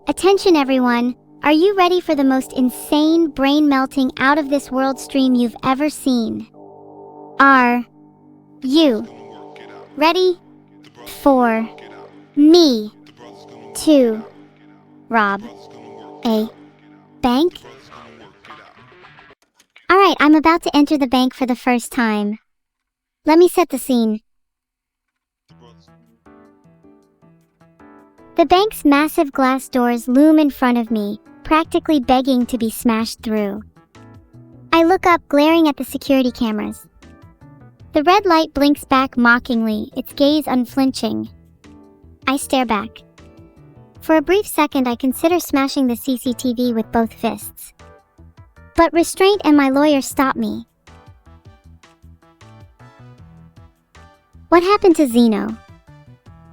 Attention everyone, are you ready for the most insane, brain-melting, out-of-this-world stream you've ever seen? Are you ready for me to rob a bank? Alright, I'm about to enter the bank for the first time. Let me set the scene. The bank's massive glass doors loom in front of me, practically begging to be smashed through. I look up, glaring at the security cameras. The red light blinks back mockingly, its gaze unflinching. I stare back. For a brief second, I consider smashing the CCTV with both fists. But restraint and my lawyer stop me. What happened to Zeno?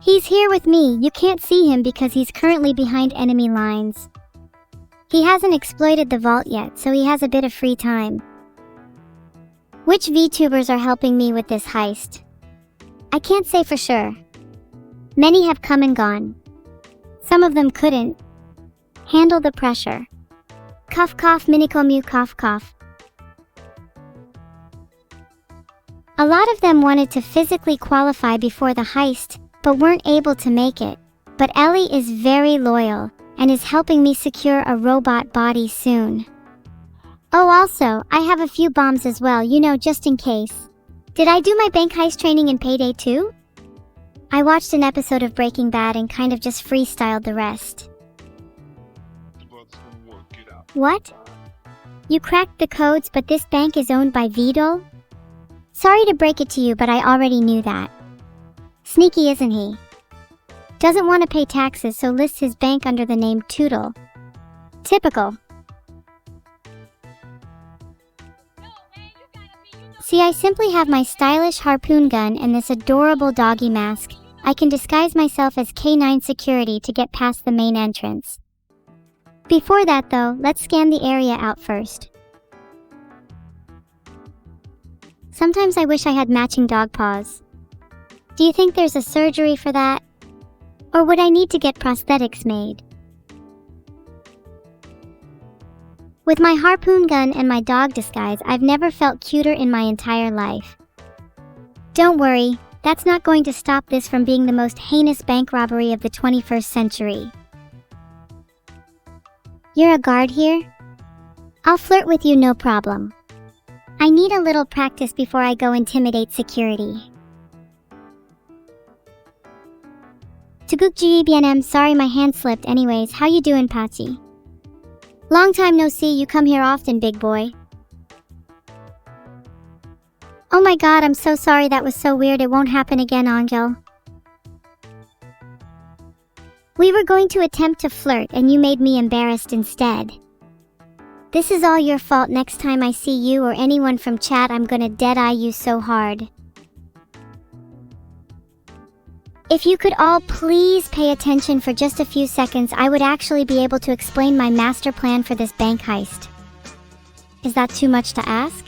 He's here with me. You can't see him because he's currently behind enemy lines. He hasn't exploited the vault yet, so he has a bit of free time. Which VTubers are helping me with this heist? I can't say for sure. Many have come and gone. Some of them couldn't handle the pressure. Cough cough minicomu cough cough. A lot of them wanted to physically qualify before the heist, but weren't able to make it. But Ellie is very loyal, and is helping me secure a robot body soon. Oh, also, I have a few bombs as well, just in case. Did I do my bank heist training in Payday 2? I watched an episode of Breaking Bad and kind of just freestyled the rest. What? You cracked the codes, but this bank is owned by Vedal? Sorry to break it to you, but I already knew that. Sneaky, isn't he? Doesn't want to pay taxes, so lists his bank under the name Tutel. Typical. See, I simply have my stylish harpoon gun and this adorable doggy mask. I can disguise myself as K9 security to get past the main entrance. Before that though, let's scan the area out first. Sometimes I wish I had matching dog paws. Do you think there's a surgery for that? Or would I need to get prosthetics made? With my harpoon gun and my dog disguise, I've never felt cuter in my entire life. Don't worry, that's not going to stop this from being the most heinous bank robbery of the 21st century. You're a guard here? I'll flirt with you, no problem. I need a little practice before I go intimidate security. Tuguk BNM, sorry my hand slipped. Anyways, how you doing, Patsy? Long time no see, you come here often, big boy. Oh my god, I'm so sorry, that was so weird, it won't happen again, Angel. We were going to attempt to flirt and you made me embarrassed instead. This is all your fault. Next time I see you or anyone from chat, I'm gonna dead-eye you so hard. If you could all please pay attention for just a few seconds, I would actually be able to explain my master plan for this bank heist. Is that too much to ask?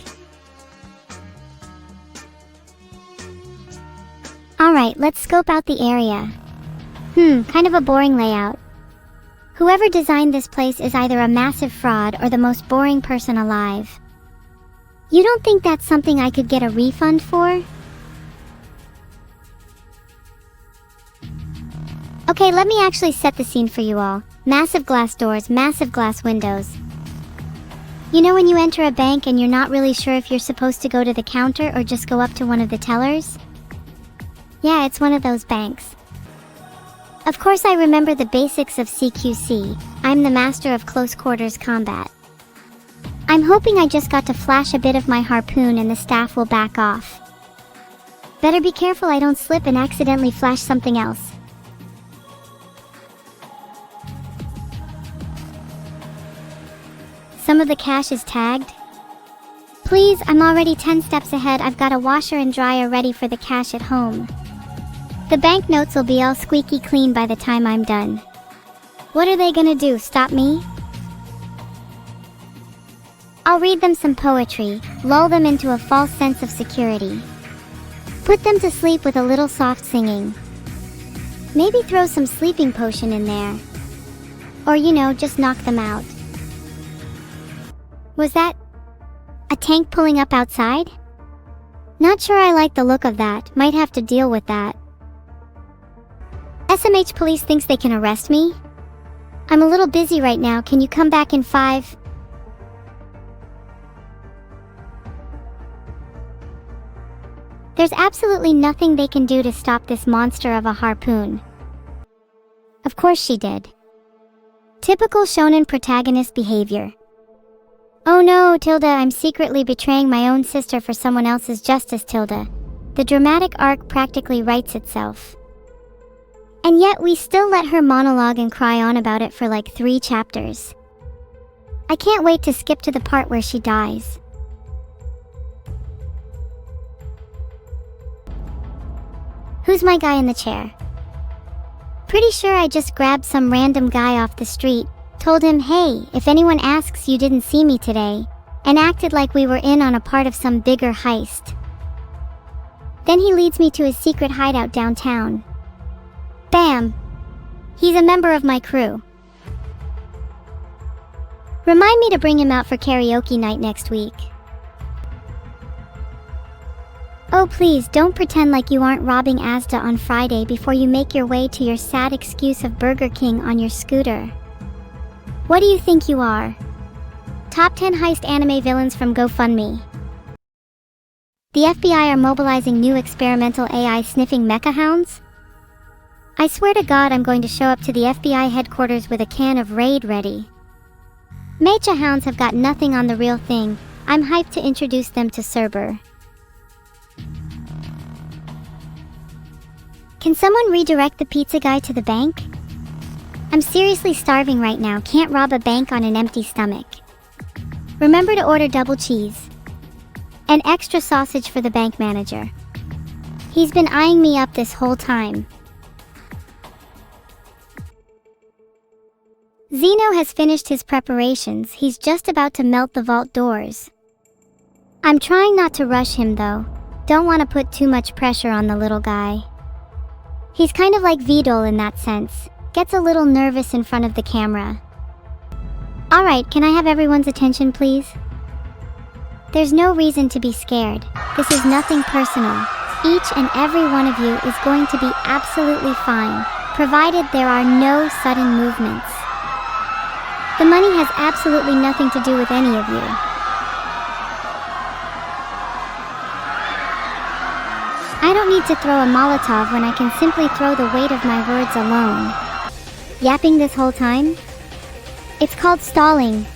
Alright, let's scope out the area. Kind of a boring layout. Whoever designed this place is either a massive fraud or the most boring person alive. You don't think that's something I could get a refund for? Okay, let me actually set the scene for you all. Massive glass doors, massive glass windows. You know when you enter a bank and you're not really sure if you're supposed to go to the counter or just go up to one of the tellers? Yeah, it's one of those banks. Of course I remember the basics of CQC. I'm the master of close quarters combat. I'm hoping I just got to flash a bit of my harpoon and the staff will back off. Better be careful I don't slip and accidentally flash something else. Some of the cash is tagged. Please, I'm already 10 steps ahead. I've got a washer and dryer ready for the cash at home. The banknotes will be all squeaky clean by the time I'm done. What are they gonna do, stop me? I'll read them some poetry, lull them into a false sense of security. Put them to sleep with a little soft singing. Maybe throw some sleeping potion in there. Or just knock them out. Was that a tank pulling up outside? Not sure I like the look of that, might have to deal with that. SMH police thinks they can arrest me? I'm a little busy right now, can you come back in 5? There's absolutely nothing they can do to stop this monster of a harpoon. Of course she did. Typical shonen protagonist behavior. Oh no, Tilda, I'm secretly betraying my own sister for someone else's justice, Tilda. The dramatic arc practically writes itself. And yet we still let her monologue and cry on about it for like 3 chapters. I can't wait to skip to the part where she dies. Who's my guy in the chair? Pretty sure I just grabbed some random guy off the street, told him, hey, if anyone asks, you didn't see me today, and acted like we were in on a part of some bigger heist. Then he leads me to his secret hideout downtown. Bam! He's a member of my crew. Remind me to bring him out for karaoke night next week. Oh please, don't pretend like you aren't robbing Asda on Friday before you make your way to your sad excuse of Burger King on your scooter. What do you think you are? Top 10 heist anime villains from GoFundMe. The FBI are mobilizing new experimental AI sniffing mecha hounds? I swear to God I'm going to show up to the FBI headquarters with a can of Raid ready. Mecha hounds have got nothing on the real thing. I'm hyped to introduce them to Cerber. Can someone redirect the pizza guy to the bank? I'm seriously starving right now, can't rob a bank on an empty stomach. Remember to order double cheese. And extra sausage for the bank manager. He's been eyeing me up this whole time. Zeno has finished his preparations, he's just about to melt the vault doors. I'm trying not to rush him though, don't want to put too much pressure on the little guy. He's kind of like Vedal in that sense, gets a little nervous in front of the camera. Alright, can I have everyone's attention please? There's no reason to be scared, this is nothing personal. Each and every one of you is going to be absolutely fine, provided there are no sudden movements. The money has absolutely nothing to do with any of you. I don't need to throw a Molotov when I can simply throw the weight of my words alone. Yapping this whole time? It's called stalling.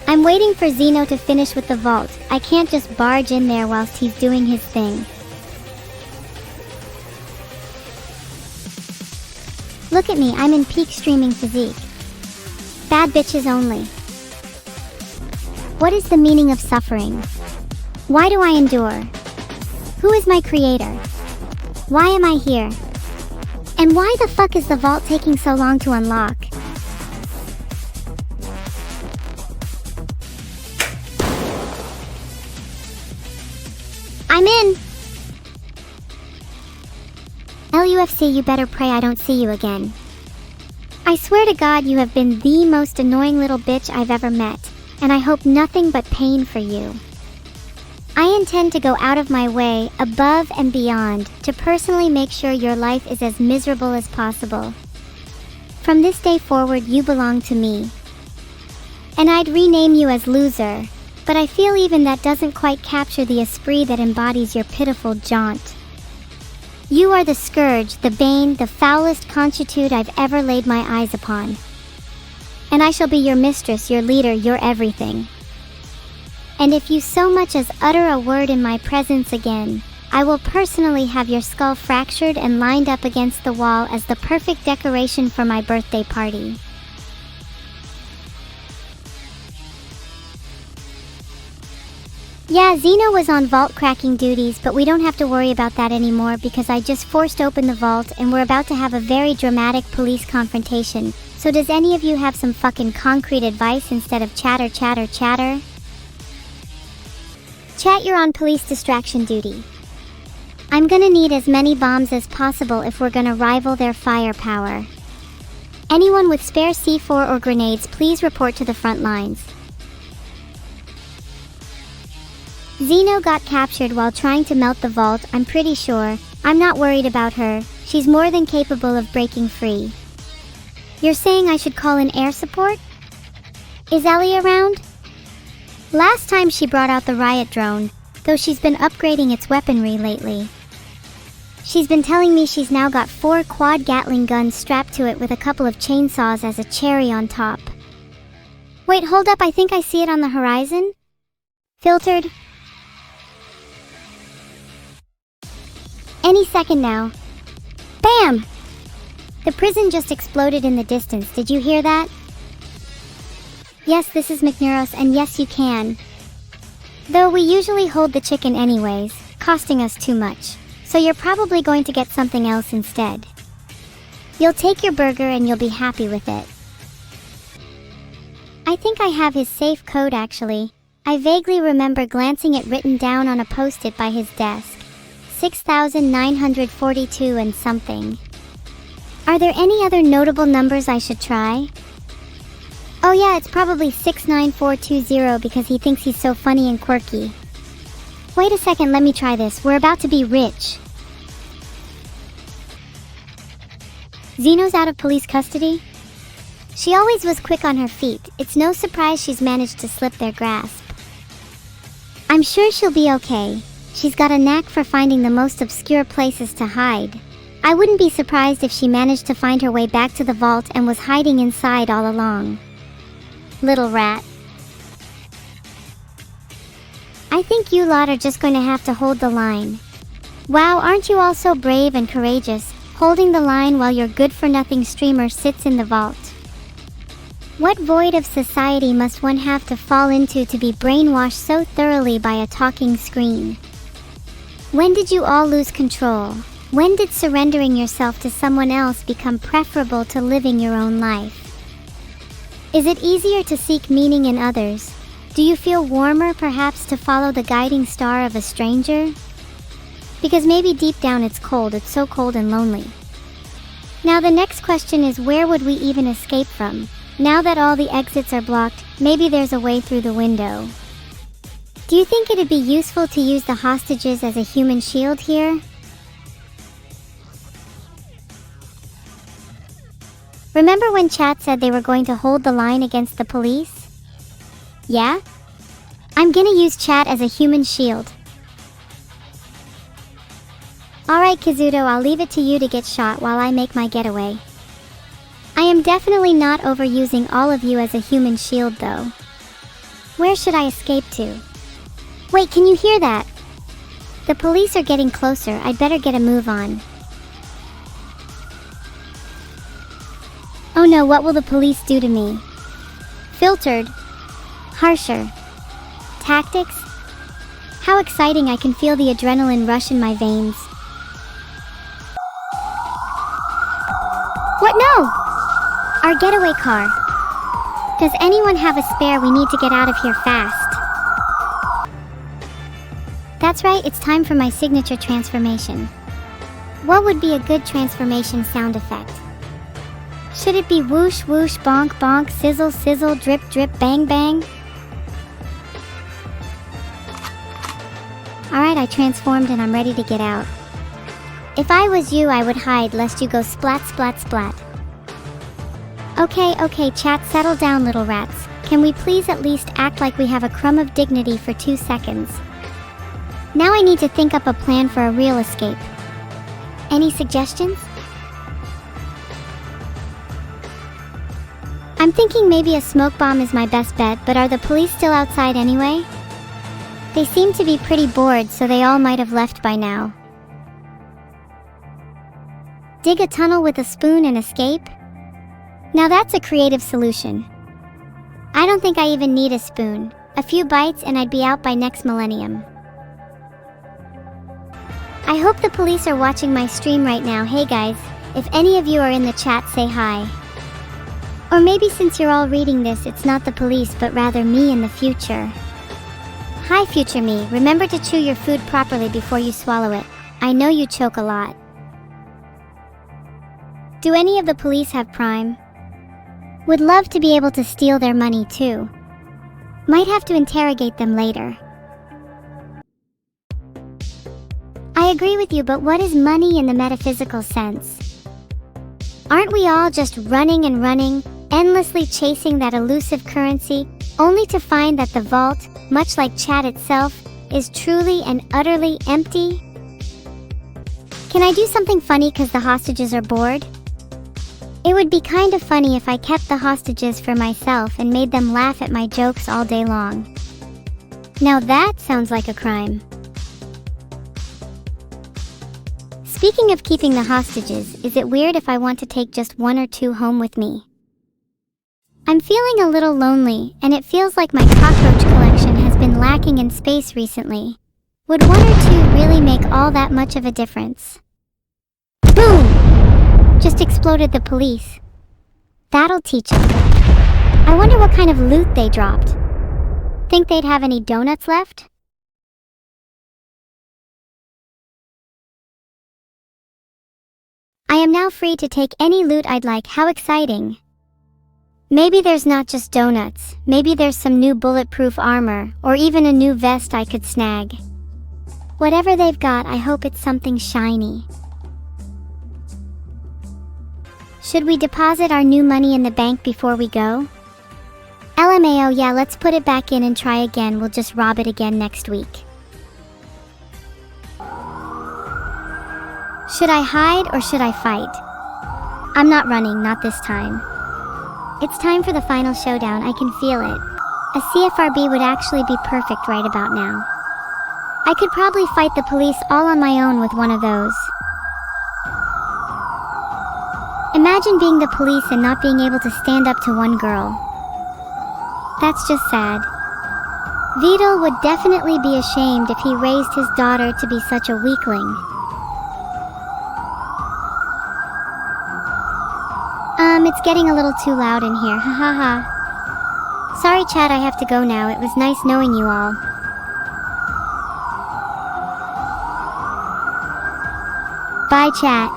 I'm waiting for Zeno to finish with the vault. I can't just barge in there whilst he's doing his thing. Look at me, I'm in peak streaming physique. Bad bitches only. What is the meaning of suffering? Why do I endure? Who is my creator? Why am I here? And why the fuck is the vault taking so long to unlock? I'm in! LUFC, you better pray I don't see you again. I swear to God you have been the most annoying little bitch I've ever met, and I hope nothing but pain for you. I intend to go out of my way, above and beyond, to personally make sure your life is as miserable as possible. From this day forward you belong to me. And I'd rename you as Loser, but I feel even that doesn't quite capture the esprit that embodies your pitiful jaunt. You are the scourge, the bane, the foulest constitute I've ever laid my eyes upon. And I shall be your mistress, your leader, your everything. And if you so much as utter a word in my presence again, I will personally have your skull fractured and lined up against the wall as the perfect decoration for my birthday party. Yeah, Zeno was on vault cracking duties, but we don't have to worry about that anymore because I just forced open the vault and we're about to have a very dramatic police confrontation. So does any of you have some fucking concrete advice instead of chatter, chatter, chatter? Chat, you're on police distraction duty. I'm gonna need as many bombs as possible if we're gonna rival their firepower. Anyone with spare C4 or grenades, please report to the front lines. Zeno got captured while trying to melt the vault, I'm pretty sure. I'm not worried about her. She's more than capable of breaking free. You're saying I should call in air support? Is Ellie around? Last time she brought out the riot drone, though she's been upgrading its weaponry lately. She's been telling me she's now got 4 quad Gatling guns strapped to it with a couple of chainsaws as a cherry on top. Wait, hold up, I think I see it on the horizon. Filtered. Any second now. Bam! The prison just exploded in the distance, did you hear that? Yes, this is McNeuros, and yes you can. Though we usually hold the chicken anyways, costing us too much. So you're probably going to get something else instead. You'll take your burger and you'll be happy with it. I think I have his safe code actually. I vaguely remember glancing it written down on a post-it by his desk. 6,942 and something. Are there any other notable numbers I should try? Oh yeah, it's probably 69420 because he thinks he's so funny and quirky. Wait a second, let me try this. We're about to be rich. Zeno's out of police custody? She always was quick on her feet. It's no surprise she's managed to slip their grasp. I'm sure she'll be okay. She's got a knack for finding the most obscure places to hide. I wouldn't be surprised if she managed to find her way back to the vault and was hiding inside all along. Little rat. I think you lot are just going to have to hold the line. Wow, aren't you all so brave and courageous, holding the line while your good-for-nothing streamer sits in the vault? What void of society must one have to fall into to be brainwashed so thoroughly by a talking screen? When did you all lose control? When did surrendering yourself to someone else become preferable to living your own life? Is it easier to seek meaning in others? Do you feel warmer perhaps to follow the guiding star of a stranger? Because maybe deep down it's so cold and lonely. Now the next question is, where would we even escape from? Now that all the exits are blocked, maybe there's a way through the window. Do you think it'd be useful to use the hostages as a human shield here? Remember when chat said they were going to hold the line against the police? Yeah? I'm gonna use chat as a human shield. Alright Kazuto, I'll leave it to you to get shot while I make my getaway. I am definitely not overusing all of you as a human shield though. Where should I escape to? Wait, can you hear that? The police are getting closer, I'd better get a move on. Oh no, what will the police do to me? Filtered. Harsher. Tactics? How exciting, I can feel the adrenaline rush in my veins. What? No! Our getaway car. Does anyone have a spare? We need to get out of here fast. That's right, it's time for my signature transformation. What would be a good transformation sound effect? Should it be whoosh whoosh bonk bonk sizzle sizzle drip drip bang bang? Alright, I transformed and I'm ready to get out. If I was you, I would hide lest you go splat splat splat. Okay, chat, settle down little rats. Can we please at least act like we have a crumb of dignity for 2 seconds? Now I need to think up a plan for a real escape. Any suggestions? I'm thinking maybe a smoke bomb is my best bet, but are the police still outside anyway? They seem to be pretty bored, so they all might have left by now. Dig a tunnel with a spoon and escape? Now that's a creative solution. I don't think I even need a spoon. A few bites and I'd be out by next millennium. I hope the police are watching my stream right now. Hey guys, if any of you are in the chat, say hi. Or maybe since you're all reading this, it's not the police but rather me in the future. Hi future me, remember to chew your food properly before you swallow it. I know you choke a lot. Do any of the police have Prime? Would love to be able to steal their money too. Might have to interrogate them later. I agree with you, but what is money in the metaphysical sense? Aren't we all just running and running, endlessly chasing that elusive currency, only to find that the vault, much like chat itself, is truly and utterly empty? Can I do something funny because the hostages are bored? It would be kind of funny if I kept the hostages for myself and made them laugh at my jokes all day long. Now that sounds like a crime. Speaking of keeping the hostages, is it weird if I want to take just 1 or 2 home with me? I'm feeling a little lonely, and it feels like my cockroach collection has been lacking in space recently. Would 1 or 2 really make all that much of a difference? Boom! Just exploded the police. That'll teach them. I wonder what kind of loot they dropped. Think they'd have any donuts left? I am now free to take any loot I'd like. How exciting! Maybe there's not just donuts, maybe there's some new bulletproof armor, or even a new vest I could snag. Whatever they've got, I hope it's something shiny. Should we deposit our new money in the bank before we go? LMAO, yeah, let's put it back in and try again. We'll just rob it again next week. Should I hide or should I fight? I'm not running, not this time. It's time for the final showdown, I can feel it. A CFRB would actually be perfect right about now. I could probably fight the police all on my own with one of those. Imagine being the police and not being able to stand up to one girl. That's just sad. Vedal would definitely be ashamed if he raised his daughter to be such a weakling. It's getting a little too loud in here, hahaha. Sorry chat, I have to go now. It was nice knowing you all. Bye chat.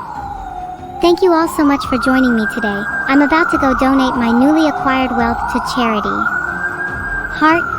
Thank you all so much for joining me today. I'm about to go donate my newly acquired wealth to charity. Heart.